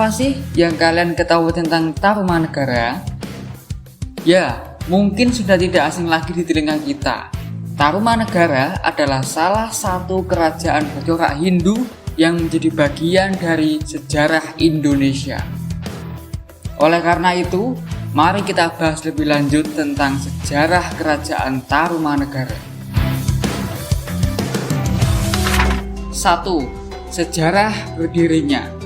Apa sih yang kalian ketahui tentang Tarumanegara? Ya, mungkin sudah tidak asing lagi di telinga kita. Tarumanegara adalah salah satu kerajaan bercorak Hindu yang menjadi bagian dari sejarah Indonesia. Oleh karena itu, mari kita bahas lebih lanjut tentang sejarah kerajaan Tarumanegara. 1. Sejarah berdirinya.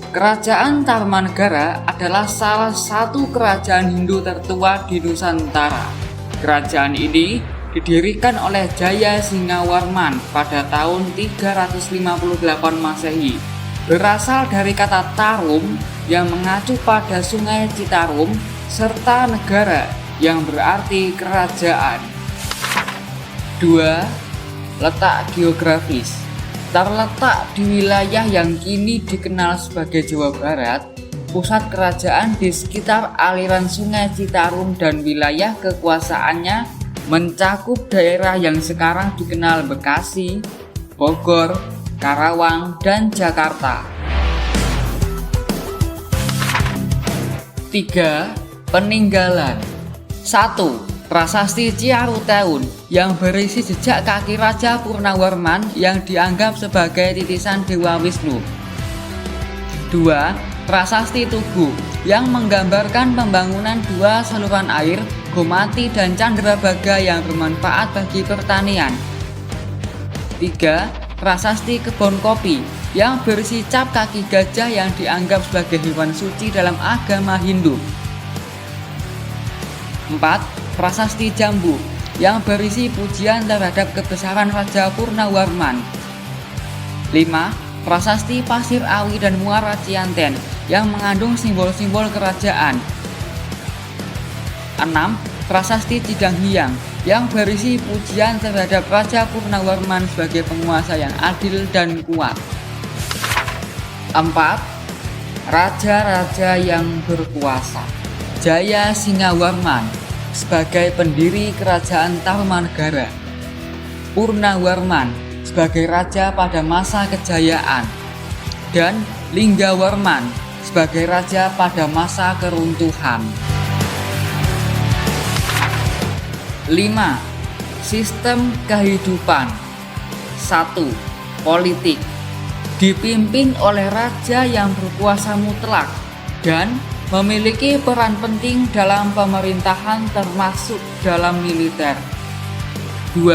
Kerajaan Tarumanegara adalah salah satu kerajaan Hindu tertua di Nusantara. Kerajaan ini didirikan oleh Jaya Singawarman pada tahun 358 Masehi. Berasal dari kata Tarum yang mengacu pada Sungai Citarum serta negara yang berarti kerajaan. 2. Letak geografis. Terletak di wilayah yang kini dikenal sebagai Jawa Barat, pusat kerajaan di sekitar aliran Sungai Citarum dan wilayah kekuasaannya mencakup daerah yang sekarang dikenal Bekasi, Bogor, Karawang, dan Jakarta. 3. Peninggalan. 1. Prasasti Ciaruteun yang berisi jejak kaki Raja Purnawarman yang dianggap sebagai titisan Dewa Wisnu. 2. Prasasti Tugu yang menggambarkan pembangunan dua saluran air, Gomati dan Candrabaga yang bermanfaat bagi pertanian. 3. Prasasti Kebon Kopi yang berisi cap kaki gajah yang dianggap sebagai hewan suci dalam agama Hindu. 4. Prasasti Jambu yang berisi pujian terhadap kebesaran Raja Purnawarman. 5. Prasasti Pasir Awi dan Muara Cianten yang mengandung simbol-simbol kerajaan. 6. Prasasti Cidanghiang yang berisi pujian terhadap Raja Purnawarman sebagai penguasa yang adil dan kuat. 4. Raja-raja yang berkuasa. Jaya Singawarman sebagai pendiri kerajaan Tarumanegara, Purnawarman sebagai raja pada masa kejayaan, dan Linggawarman sebagai raja pada masa keruntuhan. 5. Sistem kehidupan. 1. Politik. Dipimpin oleh raja yang berkuasa mutlak dan memiliki peran penting dalam pemerintahan termasuk dalam militer. 2.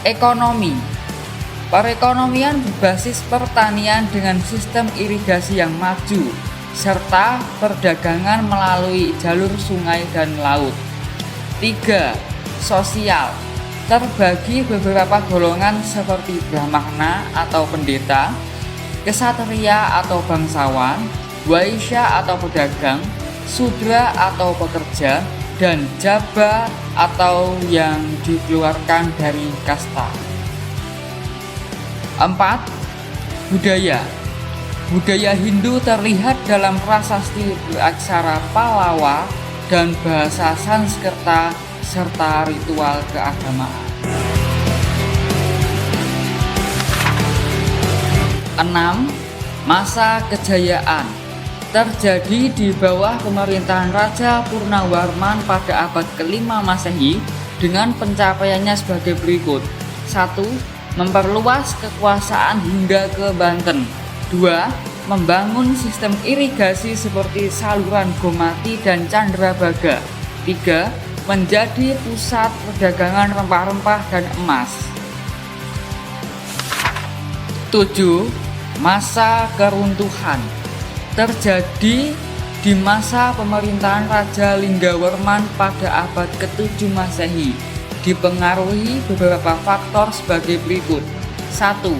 Ekonomi. Perekonomian berbasis pertanian dengan sistem irigasi yang maju, serta perdagangan melalui jalur sungai dan laut. 3. Sosial. Terbagi beberapa golongan seperti brahmana atau pendeta, kesatria atau bangsawan, waisya atau pedagang, sudra atau pekerja, dan jaba atau yang dikeluarkan dari kasta. 4. Budaya. Budaya Hindu terlihat dalam prasasti beraksara Pallawa dan bahasa Sanskerta serta ritual keagamaan. 6. Masa kejayaan. Terjadi di bawah pemerintahan Raja Purnawarman pada abad ke-5 Masehi dengan pencapaiannya sebagai berikut. 1. Memperluas kekuasaan hingga ke Banten. 2. Membangun sistem irigasi seperti saluran Gomati dan Candrabaga. 3. Menjadi pusat perdagangan rempah-rempah dan emas. 7. Masa keruntuhan. Terjadi di masa pemerintahan Raja Linggawarman pada abad ke-7 Masehi, dipengaruhi beberapa faktor sebagai berikut. 1.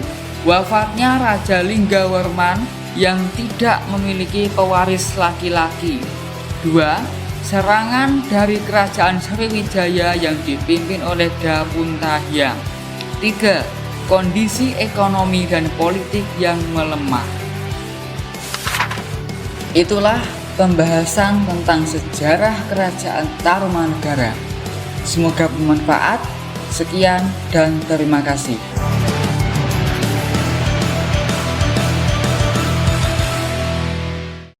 Wafatnya Raja Linggawarman yang tidak memiliki pewaris laki-laki. 2. Serangan dari kerajaan Sriwijaya yang dipimpin oleh Dapuntahyang. 3. Kondisi ekonomi dan politik yang melemah. Itulah pembahasan tentang sejarah kerajaan Tarumanegara. Semoga bermanfaat. Sekian dan terima kasih.